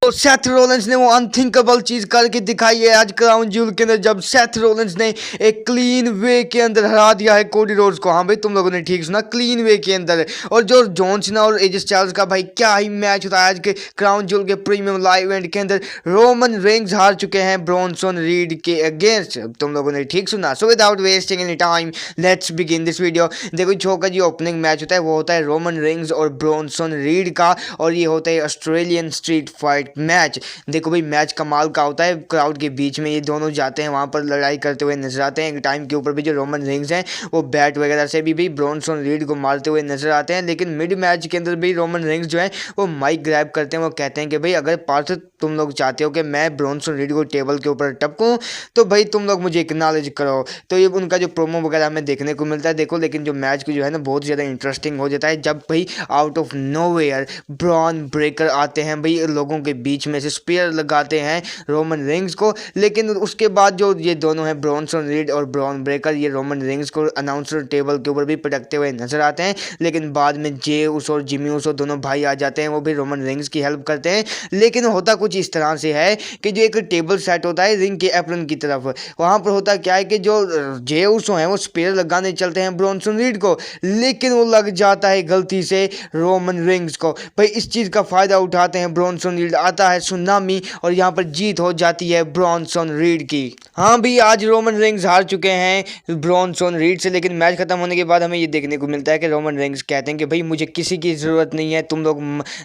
तो सेथ रोलेंस ने वो अनथिंकेबल चीज करके दिखाई है आज क्राउन ज्यूल के अंदर, जब सेथ रोलेंस ने एक क्लीन वे के अंदर हरा दिया है कोडी रोड्स को। हाँ भाई, तुम लोगों ने ठीक सुना, क्लीन वे के अंदर। और जो जॉन सीना और एजे स्टाइल्स का भाई क्या ही मैच होता है आज के क्राउन ज्यूल के प्रीमियम लाइव इवेंट के अंदर। रोमन रेंग्स हार चुके हैं ब्रॉनसन रीड के अगेंस्ट, तुम लोगों ने ठीक सुना। So without wasting any time let's begin this video. देखो शो का जो ओपनिंग मैच होता है वो होता है रोमन रेंग्स और ब्रॉनसन रीड का, और ये होता है ऑस्ट्रेलियन स्ट्रीट फाइट मैच। देखो भाई मैच कमाल का होता है, क्राउड के बीच में ये दोनों जाते हैं, वहां पर लड़ाई करते हुए नजर आते हैं। एक टाइम के ऊपर भी जो रोमन रेंग्स हैं वो बैट वगैरह से भी ब्रॉनसन रीड को मारते हुए नजर आते हैं। लेकिन मिड मैच के अंदर भी रोमन रेंग्स जो है वो माइक ग्रैब करते हैं, वो कहते हैं कि भाई अगर पार्थ तुम लोग चाहते हो कि मैं ब्रॉनसन रीड को टेबल के ऊपर टपकूं तो भाई तुम लोग मुझे एक्नॉलेज करो। तो ये उनका जो प्रोमो वगैरह हमें देखने को मिलता है। देखो लेकिन जो मैच को जो है ना बहुत ज़्यादा इंटरेस्टिंग हो जाता है जब भाई out of nowhere Bron Breakker आते हैं भाई, लोगों के बीच में से स्पेयर लगाते हैं रोमन रेंग्स को। लेकिन उसके बाद जो ये दोनों हैं ब्रॉनसन रीड और ब्रॉन ब्रेकर, ये रोमन रेंग्स को अनाउंसर टेबल के ऊपर भी पटकते हुए नजर आते हैं। लेकिन बाद में जे उसो और जिमी उसो दोनों भाई आ जाते हैं, वो भी रोमन रेंग्स की हेल्प करते हैं। लेकिन होता कुछ इस तरह से है कि जो एक टेबल सेट होता है रिंग के एप्रन की तरफ, वहां पर होता क्या है कि जो जे उसो हैं वो स्पेयर लगाने चलते हैं ब्रॉनसन रीड को, लेकिन वो लग जाता है गलती से रोमन रेंग्स को। भाई इस चीज का फायदा उठाते हैं ब्रॉनसन रीड, आता है सुनामी और यहाँ पर जीत हो जाती है ब्रॉनसन रीड की। हाँ भी आज रोमन रेंग्स हार चुके हैं ब्रॉनसन रीड से। लेकिन मैच खत्म होने के बाद हमें ये देखने को मिलता है कि रोमन रेंग्स कहते हैं कि भाई मुझे किसी की ज़रूरत नहीं है, तुम लोग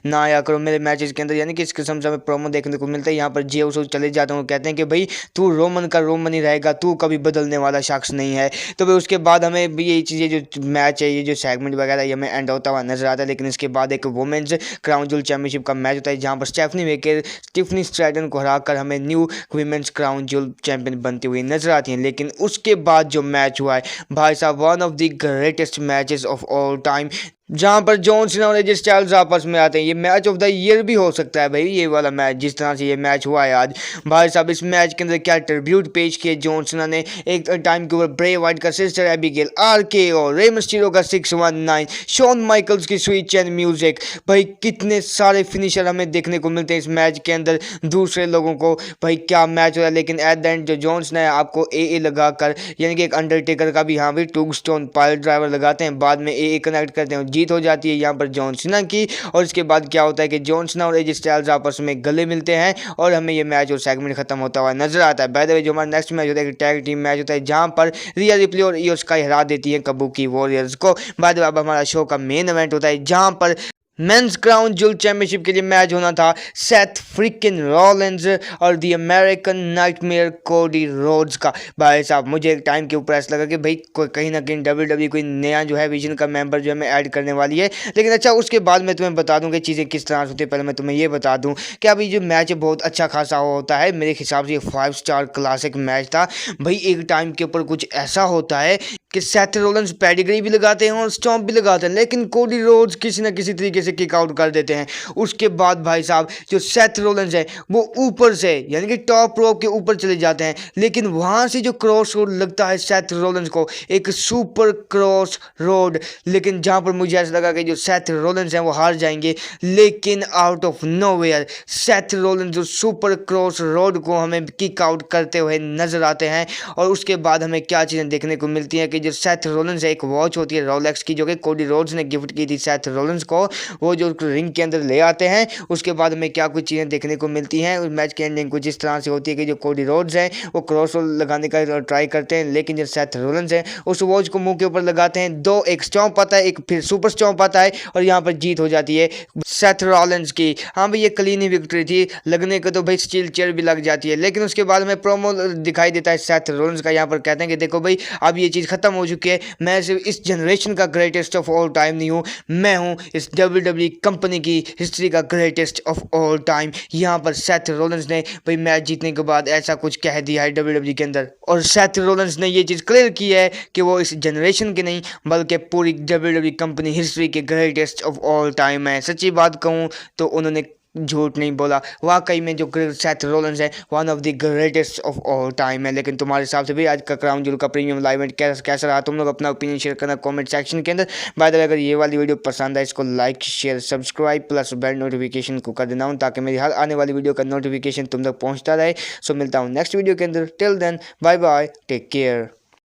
ना आया करो मेरे मैचेस के अंदर। यानी कि इस किस्म से हमें प्रोमो देखने को मिलता है। यहाँ पर जे उसो चले जाते हैं, कहते हैं कि भाई तू रोमन का रोमन ही रहेगा, तू कभी बदलने वाला शख्स नहीं है। तो भाई उसके बाद हमें भी ये चीज़ें जो मैच है, ये जो सेगमेंट वगैरह ये हमें एंड होता हुआ नजर आता है। लेकिन इसके बाद एक वुमेन्स क्राउन ज्यूल चैंपियनशिप का मैच होता है जहाँ पर स्टेफनी वेकर स्टीफनी स्ट्रैटन को हराकर हमें new women's crown jewel champion बनती हुई नजर आती हैं। लेकिन उसके बाद जो मैच हुआ है भाई साहब, one of the greatest matches of all time, जहां पर जॉन सीना और एजे स्टाइल्स आपस में आते हैं। ये मैच ऑफ द ईयर भी हो सकता है भाई, ये वाला मैच जिस तरह से ये मैच हुआ है आज। भाई साहब इस मैच के अंदर क्या ट्रिब्यूट पेश किए जॉन सीना ने एक टाइम के ऊपर, ब्रे वाइट का sister Abigail RKO, Rey Mysterio का 619, शॉन माइकल्स की स्वीट चैन म्यूजिक। भाई कितने सारे फिनिशर हमें देखने को मिलते हैं इस मैच के अंदर दूसरे लोगों को। भाई क्या मैच हो रहा है। लेकिन एट द एंड जो जॉन सीना है आपको AA लगाकर, यानी कि एक अंडरटेकर का भी हाँ भाई टू स्टोन पायल ड्राइवर लगाते हैं, बाद में AA कनेक्ट करते हैं, जीत हो जाती है यहाँ पर जॉन सीना की। और इसके बाद क्या होता है कि जॉन सीना और एजे स्टाइल्स आपस में गले मिलते हैं और हमें ये मैच और सेगमेंट खत्म होता हुआ नजर आता है। बाय द वे जो हमारा नेक्स्ट मैच होता है टैग टीम मैच होता है जहां पर रिया रिप्ली और ईओ स्काई हरा देती है काबुकी वॉरियर्स को। बाय द वे अब हमारा शो का मेन इवेंट होता है जहां पर मेंस क्राउन ज्यूल चैंपियनशिप के लिए मैच होना था सेथ फ्रिकिन रॉलिंस और the American nightmare Cody Rhodes का। भाई साहब मुझे एक टाइम के ऊपर ऐसा लगा कि भाई कहीं ना कहीं WWE कोई नया जो है विजन का मेंबर जो है मैं ऐड करने वाली है। लेकिन अच्छा उसके बाद मैं तुम्हें बता दूं कि चीज़ें किस तरह से होती है। पहले मैं तुम्हें ये बता दूं कि अभी जो मैच है बहुत अच्छा खासा होता है, मेरे हिसाब से ये 5 स्टार क्लासिक मैच था भाई। एक टाइम के ऊपर कुछ ऐसा होता है कि सेथ रोलेंस पेडिग्री भी लगाते हैं और स्टॉम्प भी लगाते हैं, लेकिन कोडी रोड्स किसी न किसी तरीके से किक आउट कर देते हैं। उसके बाद भाई साहब जो सेथ रोलेंस है वो ऊपर से यानी कि टॉप रोप के ऊपर चले जाते हैं, लेकिन वहां से जो क्रॉस रोड लगता है सेथ रोलेंस को, एक सुपर क्रॉस रोड। लेकिन जहां पर मुझे ऐसा लगा कि जो सेथ रोलेंस हैं वो हार जाएंगे, लेकिन आउट ऑफ नोवेयर सेथ रोलेंस जो सुपर क्रॉस रोड को हमें किक आउट करते हुए नजर आते हैं। और उसके बाद हमें क्या चीज़ें देखने को मिलती हैं कि जो सेथ रोलेंस है, एक वॉच होती है रोलेक्स की जो कि कोडी रोड्स ने गिफ्ट की थी सेथ रोलेंस को, वो जो रिंग के अंदर ले आते हैं। उसके बाद हमें क्या कुछ चीज़ें देखने को मिलती हैं। मैच की एंडिंग कुछ इस तरह से होती है कि जो कोडी रोड्स हैं वो क्रॉस लगाने का ट्राई करते हैं, लेकिन जो सेथ रोलेंस हैं उस वॉच को मुंह के ऊपर लगाते हैं, दो एक स्टॉम्प आता है, एक फिर सुपर स्टॉम्प आता है और यहाँ पर जीत हो जाती है सेथ रोलेंस की। हाँ भाई ये क्लीन ही विक्ट्री थी, लगने को तो भाई स्टील चेयर भी लग जाती है। लेकिन उसके बाद हमें प्रोमो दिखाई देता है सेथ रोलेंस का, यहाँ पर कहते हैं कि देखो भाई अब ये चीज़ खत्म हो चुकी है, मैं सिर्फ इस जनरेशन का ग्रेटेस्ट ऑफ ऑल टाइम नहीं हूँ, मैं हूँ इस WWE कंपनी की हिस्ट्री का ग्रेटेस्ट ऑफ ऑल टाइम। यहाँ पर सेथ रोलेंस ने भाई मैच जीतने के बाद ऐसा कुछ कह दिया है WWE के अंदर, और सेथ रोलेंस ने ये चीज़ क्लियर की है कि वो इस जनरेशन के नहीं बल्कि पूरी WWE कंपनी हिस्ट्री के ग्रेटेस्ट ऑफ ऑल टाइम है। सच्ची बात कहूँ तो उन्होंने झूठ नहीं बोला, वाकई में जो सेथ रोलेंस है one of the greatest of all time है। लेकिन तुम्हारे हिसाब से भी आज का क्राउन जूल का प्रीमियम लाइव इवेंट कैसा रहा, तुम लोग अपना ओपिनियन शेयर करना कमेंट सेक्शन के अंदर। बाय द वे, अगर ये वाली वीडियो पसंद आए इसको like share subscribe plus bell notification को कर देना हूँ, ताकि मेरी हर आने वाली वीडियो का नोटिफिकेशन तुम तक पहुँचता रहे। सो मिलता हूँ नेक्स्ट वीडियो के अंदर, till then bye bye, take care.